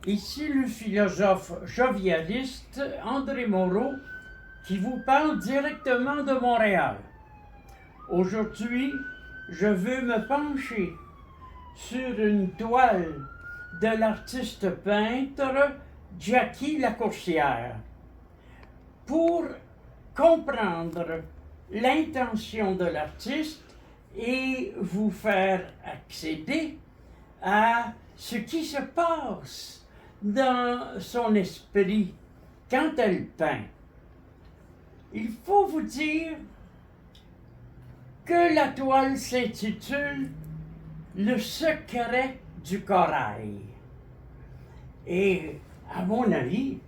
Ici le philosophe jovialiste André Moreau qui vous parle directement de Montréal. Aujourd'hui, je veux me pencher sur une toile de l'artiste peintre Jackie Lacourcière pour comprendre l'intention de l'artiste et vous faire accéder à ce qui se passe dans son esprit quand elle peint. Il faut vous dire que la toile s'intitule Le secret du corail. Et à mon avis,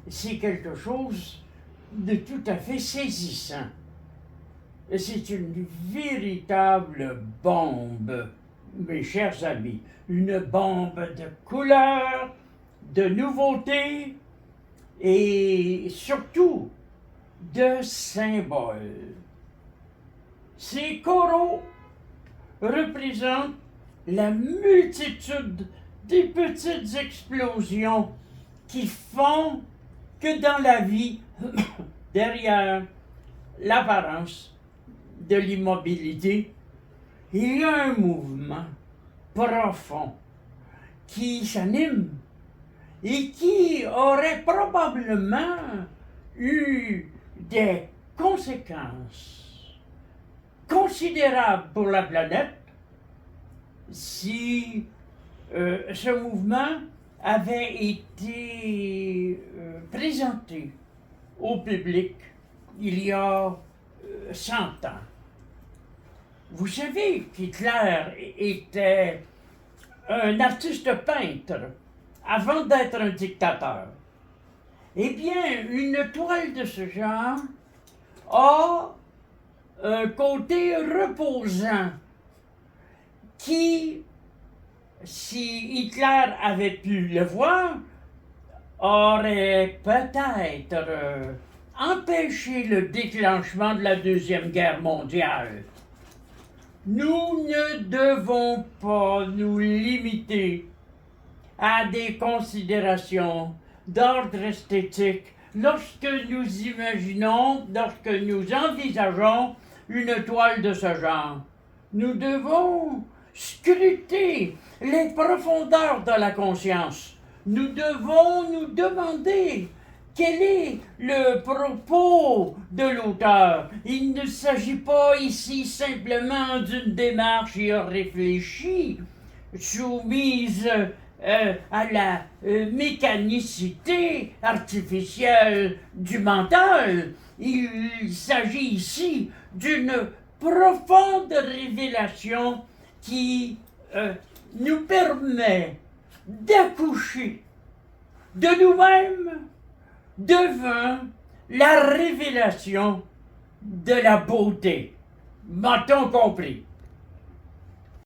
c'est quelque chose de tout à fait saisissant. C'est une véritable bombe, mes chers amis, une bombe de couleurs, de nouveautés et surtout de symboles. Ces coraux représentent la multitude des petites explosions qui font que dans la vie, derrière l'apparence de l'immobilité, il y a un mouvement profond qui s'anime et qui aurait probablement eu des conséquences considérables pour la planète si ce mouvement avait été présenté au public il y a 100 ans. Vous savez qu'Hitler était un artiste peintre avant d'être un dictateur. Eh bien, une toile de ce genre a un côté reposant qui, si Hitler avait pu le voir, aurait peut-être empêché le déclenchement de la Deuxième Guerre mondiale. Nous ne devons pas nous limiter à des considérations d'ordre esthétique lorsque nous imaginons, lorsque nous envisageons une toile de ce genre. Nous devons scruter les profondeurs de la conscience. Nous devons nous demander quel est le propos de l'auteur. Il ne s'agit pas ici simplement d'une démarche irréfléchie, soumise à la mécanicité artificielle du mental. Il s'agit ici d'une profonde révélation qui nous permet d'accoucher de nous-mêmes devant la révélation de la beauté. M'a-t-on compris?